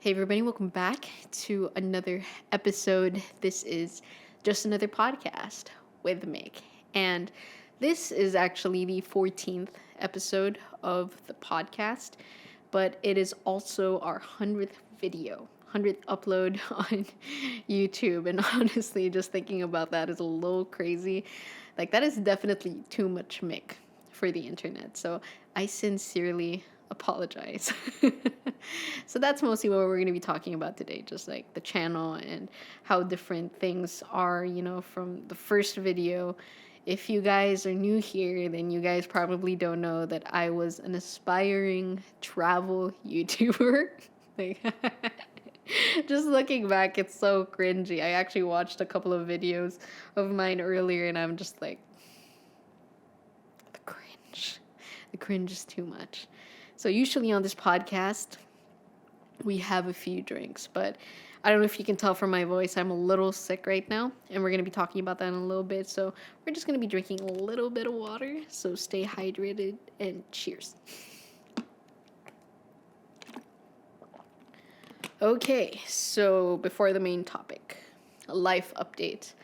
Hey, everybody, welcome back to another episode. This is just another podcast with Mick. And this is actually the 14th episode of the podcast, but it is also our 100th video, 100th upload on YouTube. And honestly, just thinking about that is a little crazy. Like, that is definitely too much Mick for the internet. So I sincerely apologize. So that's mostly what we're going to be talking about today, just like the channel and how different things are, from the first video. If you guys are new here, then you guys probably don't know that I was an aspiring travel YouTuber. Like, just looking back, it's so cringy. I actually watched a couple of videos of mine earlier, and I'm just like, the cringe. The cringe is too much. So usually on this podcast, we have a few drinks, but I don't know if you can tell from my voice, I'm a little sick right now, and we're going to be talking about that in a little bit. So we're just going to be drinking a little bit of water, so stay hydrated, and cheers. Okay, so before the main topic, a life update.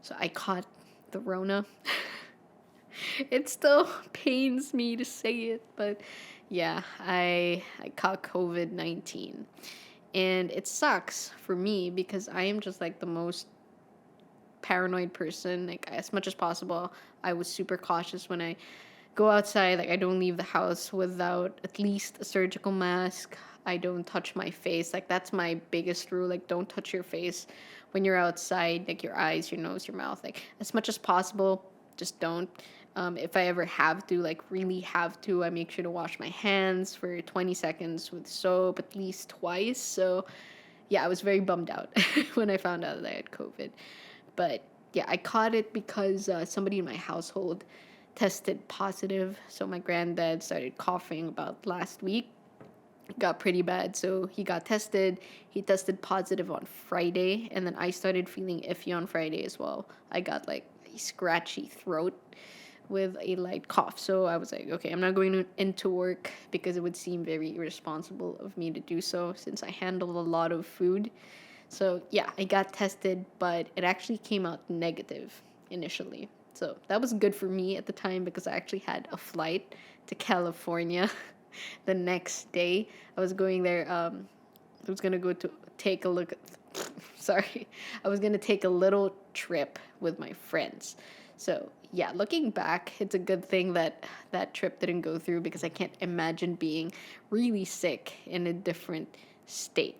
So I caught the Rona. It still pains me to say it, but yeah, I caught COVID-19. And it sucks for me because I am just like the most paranoid person. Like, as much as possible, I was super cautious when I go outside. Like, I don't leave the house without at least a surgical mask. I don't touch my face. Like, that's my biggest rule. Like, don't touch your face when you're outside, like your eyes, your nose, your mouth. Like, as much as possible, just don't. If I ever have to, like really have to, I make sure to wash my hands for 20 seconds with soap at least twice. So yeah, I was very bummed out when I found out that I had COVID. But yeah, I caught it because somebody in my household tested positive. So my granddad started coughing about last week. Got pretty bad, so he got tested. He tested positive on Friday, and then I started feeling iffy on Friday as well. I got like a scratchy throat with a light cough. So I was like, okay, I'm not going into work because it would seem very irresponsible of me to do so since I handle a lot of food. So yeah, I got tested, but it actually came out negative initially. So that was good for me at the time because I actually had a flight to California the next day. I was going there. I was gonna go to take a look at. Sorry, I was gonna take a little trip with my friends. So yeah, looking back, it's a good thing that that trip didn't go through because I can't imagine being really sick in a different state.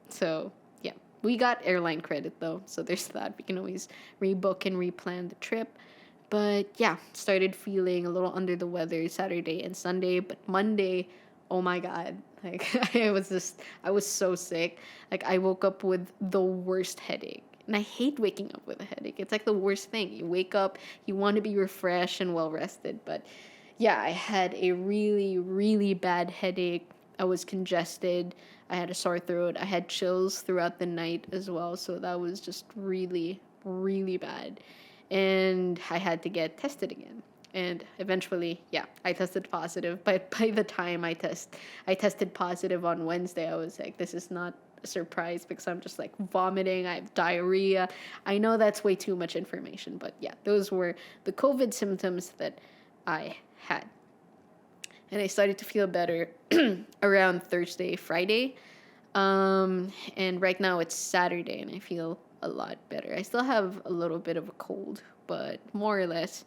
So yeah, we got airline credit though, so there's that. We can always rebook and replan the trip. But yeah, started feeling a little under the weather Saturday and Sunday, but Monday, oh my God. Like I was so sick. Like, I woke up with the worst headache. And I hate waking up with a headache. It's like the worst thing. You wake up, you want to be refreshed and well rested. But yeah, I had a really, really bad headache. I was congested. I had a sore throat. I had chills throughout the night as well. So that was just really, really bad. And I had to get tested again. And eventually, yeah, I tested positive. But by the time I tested positive on Wednesday, I was like, this is not a surprise because I'm just like vomiting. I have diarrhea. I know that's way too much information, but yeah, those were the COVID symptoms that I had. And I started to feel better around Thursday, Friday. And right now it's Saturday and I feel a lot better. I still have a little bit of a cold, but more or less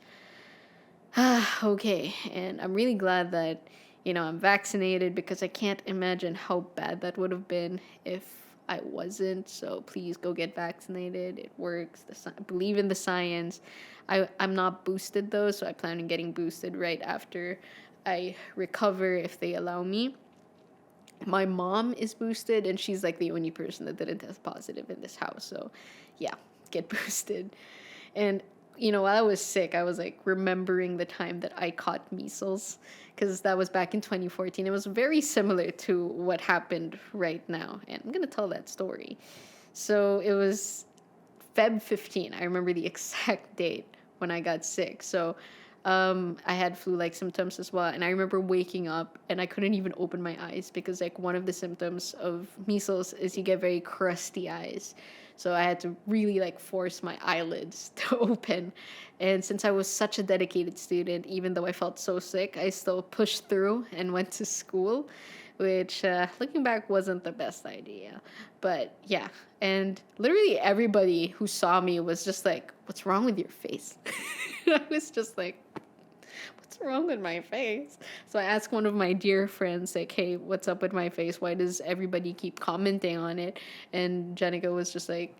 okay. And I'm really glad that, I'm vaccinated because I can't imagine how bad that would have been if I wasn't. So please go get vaccinated. It works. Believe in the science. I'm not boosted though, so I plan on getting boosted right after I recover if they allow me. My mom is boosted and she's like the only person that didn't test positive in this house. So yeah, get boosted. And while I was sick, I was like remembering the time that I caught measles because that was back in 2014. It was very similar to what happened right now. And I'm going to tell that story. So it was Feb 15. I remember the exact date when I got sick. So I had flu-like symptoms as well, and I remember waking up and I couldn't even open my eyes because like one of the symptoms of measles is you get very crusty eyes. So I had to really like force my eyelids to open. And since I was such a dedicated student, even though I felt so sick, I still pushed through and went to school, which looking back wasn't the best idea. But yeah, and literally everybody who saw me was just like, "What's wrong with your face?" I was just like, "What's wrong with my face?" So I asked one of my dear friends, like, "Hey, what's up with my face? Why does everybody keep commenting on it?" And Jenica was just like,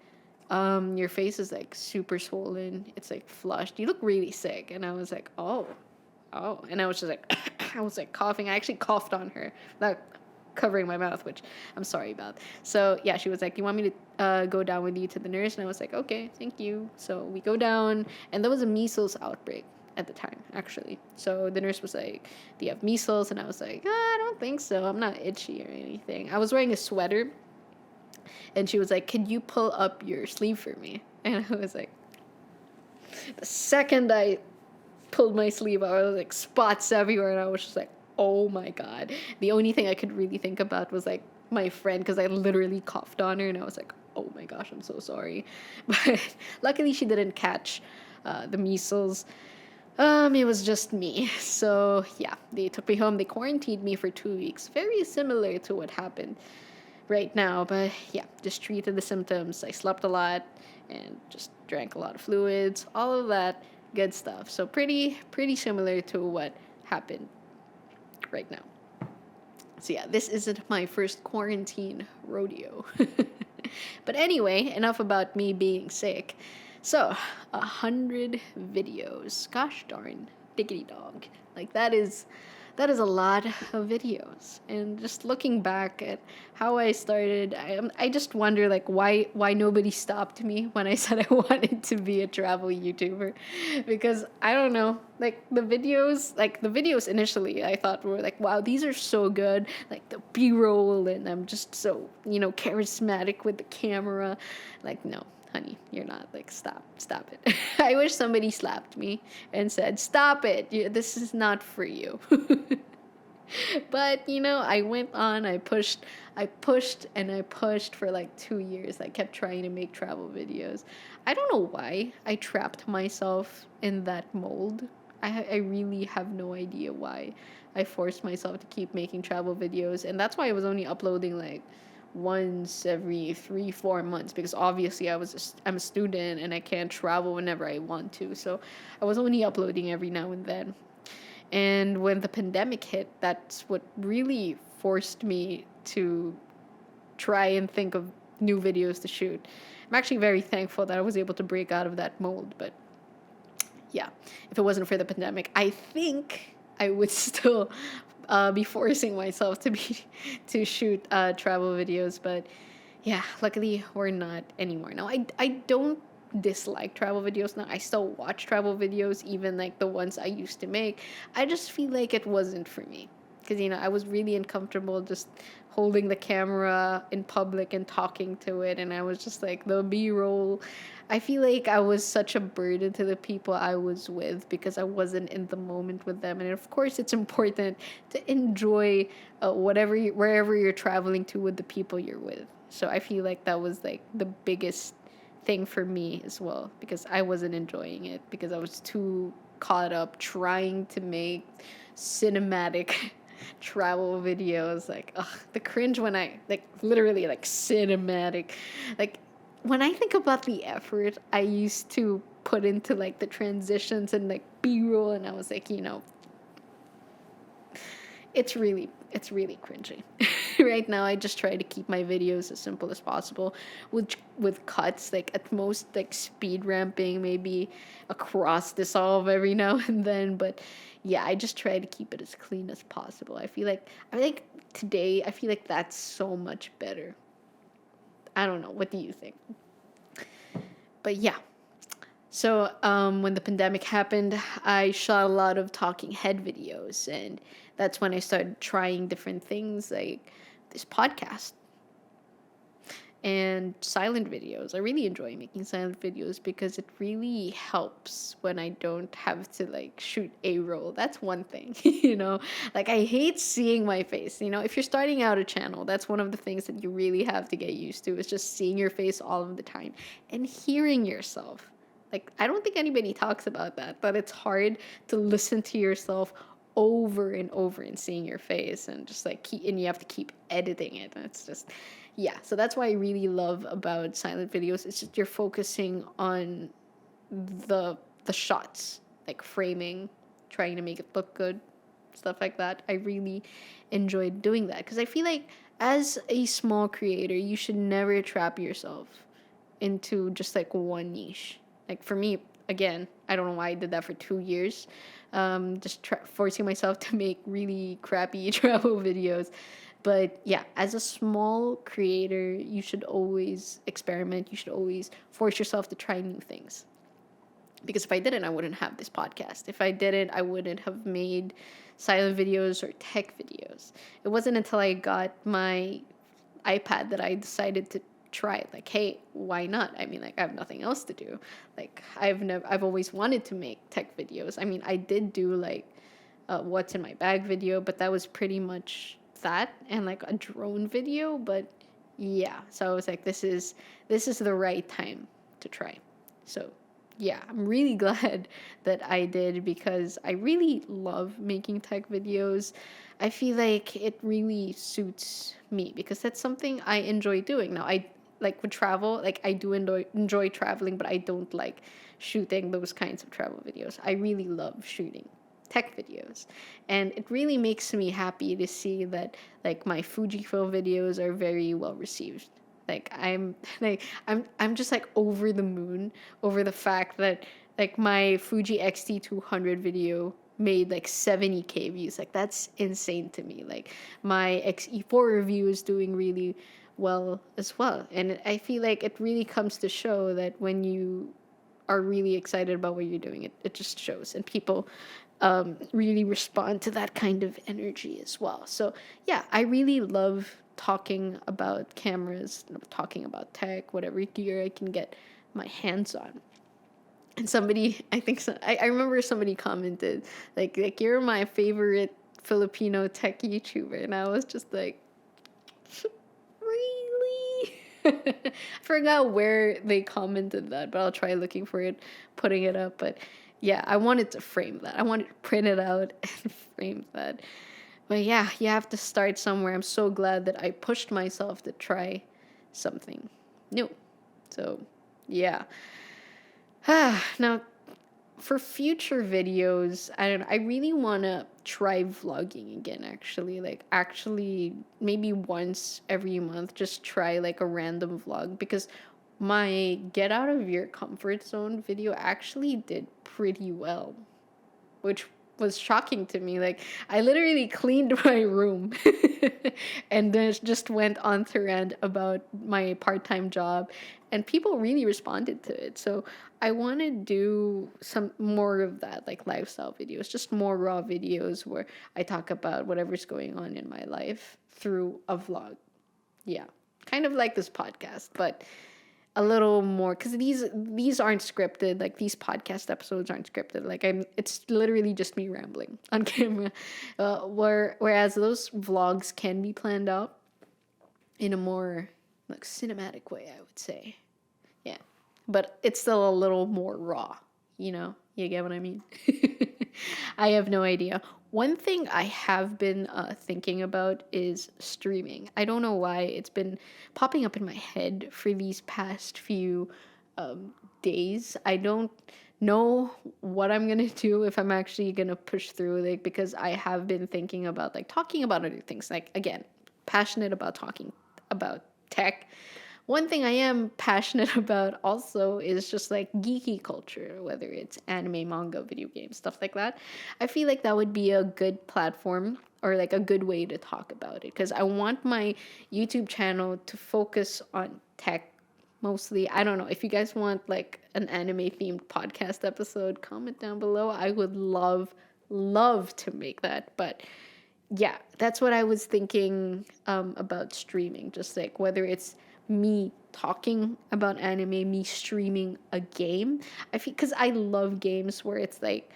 your face is like super swollen. It's like flushed. You look really sick." And I was like, oh. And I was just like, I was like coughing. I actually coughed on her, not covering my mouth, which I'm sorry about. So yeah, she was like, "You want me to go down with you to the nurse?" And I was like, "Okay, thank you." So we go down, and there was a measles outbreak at the time, actually. So the nurse was like, "Do you have measles?" And I was like, "I don't think so. I'm not itchy or anything." I was wearing a sweater, and she was like, "Can you pull up your sleeve for me?" And I was like, the second I pulled my sleeve out, I was like spots everywhere, and I was just like, oh my god. The only thing I could really think about was like my friend, because I literally coughed on her, and I was like, oh my gosh, I'm so sorry. But luckily she didn't catch the measles. It was just me. So yeah, they took me home. They quarantined me for 2 weeks. Very similar to what happened right now. But yeah, just treated the symptoms. I slept a lot and just drank a lot of fluids, all of that good stuff. So pretty similar to what happened right now. So yeah, this isn't my first quarantine rodeo. But anyway, enough about me being sick. So, 100 videos. Gosh darn, diggity dog. Like that is a lot of videos. And just looking back at how I started, I just wonder like why nobody stopped me when I said I wanted to be a travel YouTuber, because I don't know, like the videos initially I thought were like, wow, these are so good, like the B-roll, and I'm just so charismatic with the camera. Like, no, honey, you're not. Like, stop it. I wish somebody slapped me and said, stop it, this is not for you. But I went on, I pushed and I pushed for like 2 years. I kept trying to make travel videos. I don't know why I trapped myself in that mold. I really have no idea why I forced myself to keep making travel videos. And that's why I was only uploading like once every 3-4 months, because obviously I'm a student and I can't travel whenever I want to. So I was only uploading every now and then. And when the pandemic hit, that's what really forced me to try and think of new videos to shoot. I'm actually very thankful that I was able to break out of that mold. But yeah, if it wasn't for the pandemic, I think I would still be forcing myself to shoot travel videos. But yeah, luckily we're not anymore. Now, I don't dislike travel videos now. I still watch travel videos, even like the ones I used to make. I just feel like it wasn't for me, because I was really uncomfortable just holding the camera in public and talking to it, and I was just like the B-roll. I feel like I was such a burden to the people I was with because I wasn't in the moment with them. And of course, it's important to enjoy wherever you're traveling to with the people you're with. So I feel like that was like the biggest thing for me as well, because I wasn't enjoying it because I was too caught up trying to make cinematic travel videos. Like, ugh, the cringe when I like literally like cinematic, like when I think about the effort I used to put into like the transitions and like B-roll, and I was like, it's really cringy. Right now I just try to keep my videos as simple as possible, with cuts, like at most like speed ramping, maybe a cross dissolve every now and then. But yeah, I just try to keep it as clean as possible. I think today I feel like that's so much better. I don't know, what do you think? But yeah, so when the pandemic happened, I shot a lot of talking head videos, and that's when I started trying different things like this podcast. and silent videos. I really enjoy making silent videos because it really helps when I don't have to like shoot a roll. That's one thing, you know. Like I hate seeing my face. You know, if you're starting out a channel, that's one of the things that you really have to get used to is just seeing your face all of the time and hearing yourself. Like I don't think anybody talks about that, but it's hard to listen to yourself over and over and seeing your face and just like and you have to keep editing it. And it's just yeah, so that's why I really love about silent videos. It's just you're focusing on the shots, like framing, trying to make it look good, stuff like that. I really enjoyed doing that because I feel like as a small creator, you should never trap yourself into just like one niche. Like for me, again, I don't know why I did that for 2 years. Just forcing myself to make really crappy travel videos. But yeah, as a small creator, you should always experiment. You should always force yourself to try new things. Because if I didn't, I wouldn't have this podcast. If I didn't, I wouldn't have made silent videos or tech videos. It wasn't until I got my iPad that I decided to try it. Like, hey, why not? I mean, like, I have nothing else to do. Like, I've always wanted to make tech videos. I mean, I did do like what's in my bag video, but that was pretty much that, and like a drone video. But yeah, so I was like, this is the right time to try. So yeah, I'm really glad that I did because I really love making tech videos. I feel like it really suits me because that's something I enjoy doing. Now, I like with travel, like I do enjoy traveling, but I don't like shooting those kinds of travel videos. I really love shooting tech videos, and it really makes me happy to see that like my Fujifilm videos are very well received. Like I'm just like over the moon over the fact that like my Fuji X-T200 video made like 70K views. Like that's insane to me. Like my XE4 review is doing really well as well. And I feel like it really comes to show that when you are really excited about what you're doing, it just shows. And people really respond to that kind of energy as well. So yeah, I really love talking about cameras, talking about tech, whatever gear I can get my hands on. And somebody, I think so, I remember somebody commented like you're my favorite Filipino tech YouTuber, and I was just like, really? I forgot where they commented that, but I'll try looking for it, putting it up. But yeah, I wanted to frame that. I wanted to print it out and frame that. But yeah, you have to start somewhere. I'm so glad that I pushed myself to try something new. So yeah. Now, for future videos, I don't know, I really want to try vlogging again, actually. Like, actually, maybe once every month, just try like a random vlog because my get out of your comfort zone video actually did pretty well, which was shocking to me. Like, I literally cleaned my room and then just went on to rant about my part-time job, and people really responded to it. So I want to do some more of that, like lifestyle videos, just more raw videos where I talk about whatever's going on in my life through a vlog. Yeah, kind of like this podcast, but a little more, because these aren't scripted. Like these podcast episodes aren't scripted. Like it's literally just me rambling on camera. Whereas those vlogs can be planned out in a more like cinematic way, I would say. Yeah, but it's still a little more raw. You get what I mean? I have no idea. One thing I have been thinking about is streaming. I don't know why it's been popping up in my head for these past few days. I don't know what I'm gonna do, if I'm actually gonna push through, like, because I have been thinking about like talking about other things. Like, again, passionate about talking about tech. One thing I am passionate about also is just like geeky culture, whether it's anime, manga, video games, stuff like that. I feel like that would be a good platform or like a good way to talk about it, because I want my YouTube channel to focus on tech mostly. I don't know if you guys want like an anime themed podcast episode, comment down below. I would love to make that. But yeah, that's what I was thinking about streaming. Just like whether it's me talking about anime, me streaming a game. I feel because I love games where it's like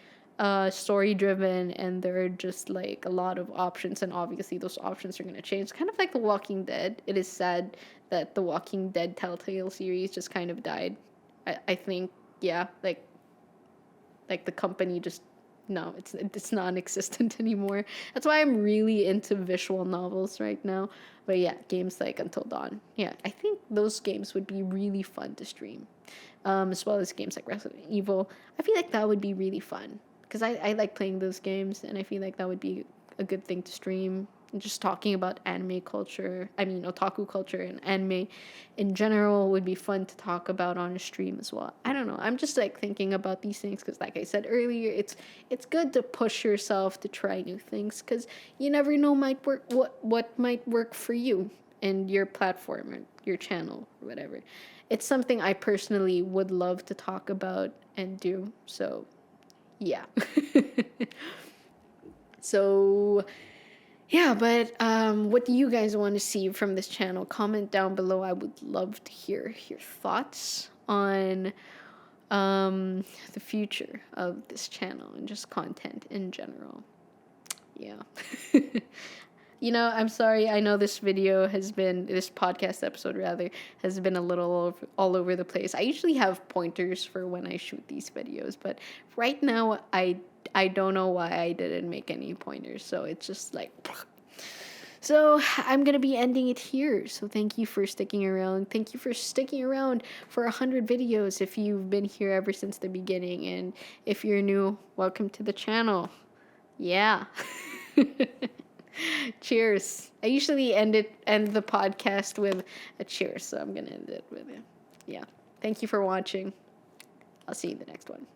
story driven and there are just like a lot of options, and obviously those options are going to change. Kind of like The Walking Dead. It is sad that The Walking Dead Telltale series just kind of died. I think, yeah, like the company just, no, it's non-existent anymore. That's why I'm really into visual novels right now. But yeah, games like Until Dawn, yeah, I think those games would be really fun to stream, as well as games like Resident Evil. I feel like that would be really fun because I like playing those games, and I feel like that would be a good thing to stream. And just talking about anime culture, I mean otaku culture and anime in general would be fun to talk about on a stream as well. I don't know. I'm just like thinking about these things because, like I said earlier, it's good to push yourself to try new things because you never know might work what might work for you and your platform or your channel or whatever. It's something I personally would love to talk about and do. So, yeah. So yeah, but what do you guys want to see from this channel? Comment down below. I would love to hear your thoughts on the future of this channel and just content in general. Yeah. I'm sorry. I know this podcast episode rather, has been a little all over the place. I usually have pointers for when I shoot these videos, but right now I don't know why I didn't make any pointers. So it's just like, so I'm going to be ending it here. So thank you for sticking around. Thank you for sticking around for 100 videos if you've been here ever since the beginning. And if you're new, welcome to the channel. Yeah. Cheers. I usually end the podcast with a cheers, so I'm going to end it with it. Yeah. Thank you for watching. I'll see you in the next one.